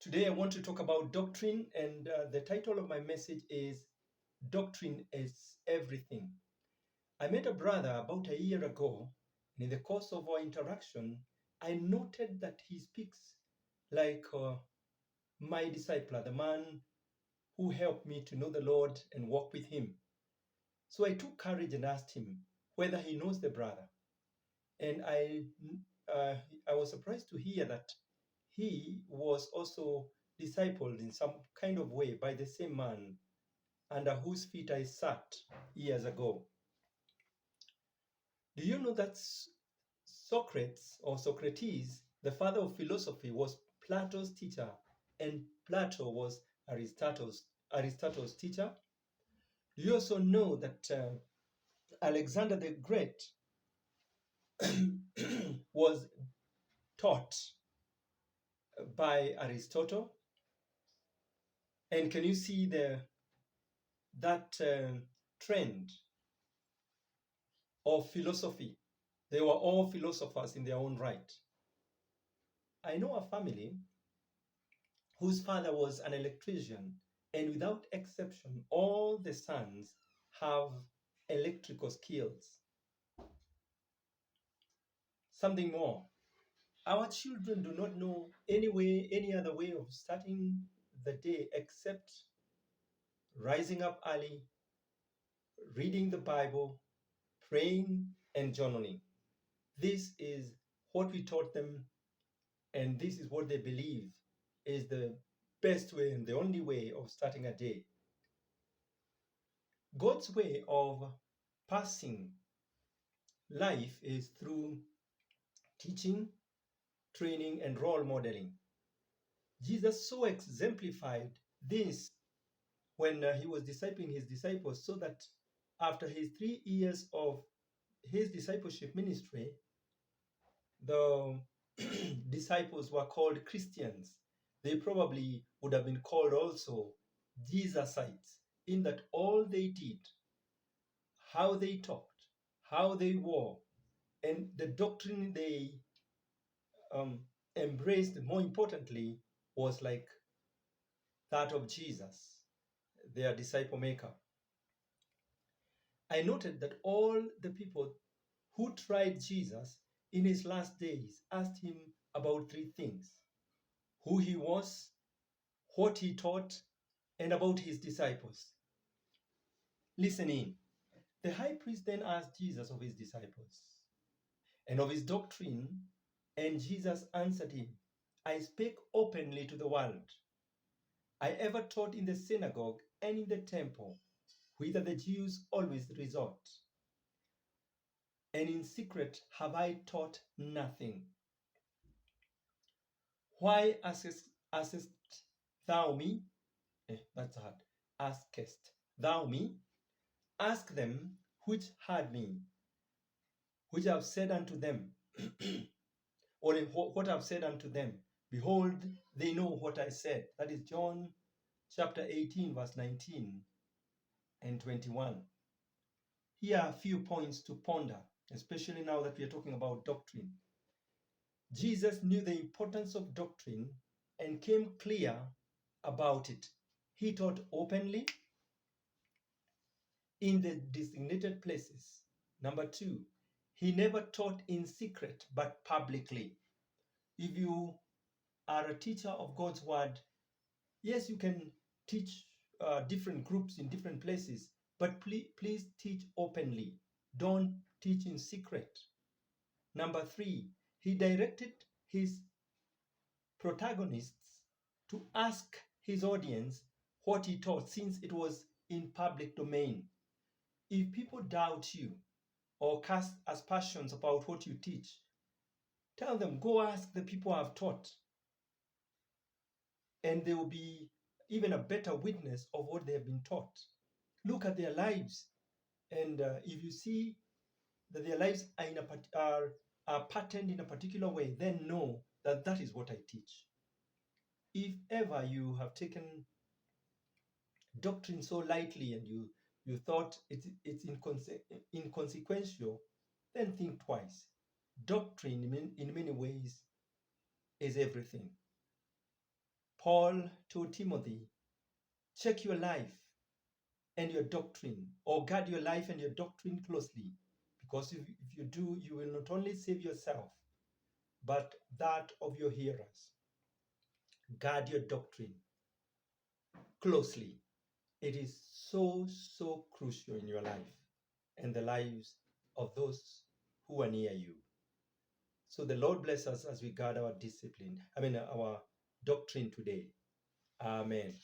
Today I want to talk about doctrine, and the title of my message is Doctrine is Everything. I met a brother about a year ago, and in the course of our interaction, I noted that he speaks like my discipler, the man who helped me to know the Lord and walk with him. So I took courage and asked him whether he knows the brother. And I was surprised to hear that he was also discipled in some kind of way by the same man under whose feet I sat years ago. Do you know that Socrates, the father of philosophy, was Plato's teacher, and Plato was Aristotle's teacher? Do you also know that Alexander the Great was taught by Aristotle? And can you see that trend of philosophy? They were all philosophers in their own right. I know a family whose father was an electrician, and without exception, all the sons have electrical skills. Something more. Our children do not know any other way of starting the day except rising up early, reading the Bible, praying, and journaling. This is what we taught them, and this is what they believe is the best way and the only way of starting a day. God's way of passing life is through teaching, training, and role modeling. Jesus so exemplified this when he was discipling his disciples, so that after his 3 years of his discipleship ministry, the disciples were called Christians. They probably would have been called also Jesusites, in that all they did, how they talked, how they wore, and the doctrine they embraced, more importantly, was like that of Jesus, their disciple maker. I noted that all the people who tried Jesus in his last days asked him about 3 things: who he was, what he taught, and about his disciples. Listen in. The high priest then asked Jesus of his disciples and of his doctrine, and Jesus answered him, I spake openly to the world. I ever taught in the synagogue and in the temple, whither the Jews always resort. And in secret have I taught nothing. Why askest thou me? That's hard. Askest thou me? Ask them which heard me, which I have said unto them, or what I have said unto them. Behold, they know what I said. That is John chapter 18, verse 19 and 21. Here are a few points to ponder, especially now that we are talking about doctrine. Jesus knew the importance of doctrine and came clear about it. He taught openly in the designated places. Number 2, he never taught in secret but publicly. If you are a teacher of God's word, yes, you can teach different groups in different places, but please teach openly. Don't teach in secret. Number 3, he directed his protagonists to ask his audience what he taught, since it was in public domain. If people doubt you or cast aspersions about what you teach, tell them, go ask the people I've taught, and they will be even a better witness of what they have been taught. Look at their lives, and if you see that their lives are patterned in a particular way, then know that that is what I teach. If ever you have taken doctrine so lightly and you thought it's inconsequential, then think twice. Doctrine in many ways is everything. Paul told Timothy, check your life and your doctrine, or guard your life and your doctrine closely, because if you do, you will not only save yourself, but that of your hearers. Guard your doctrine closely. It is so, so crucial in your life and the lives of those who are near you. So the Lord bless us as we guard our discipline, our doctrine today. Amen.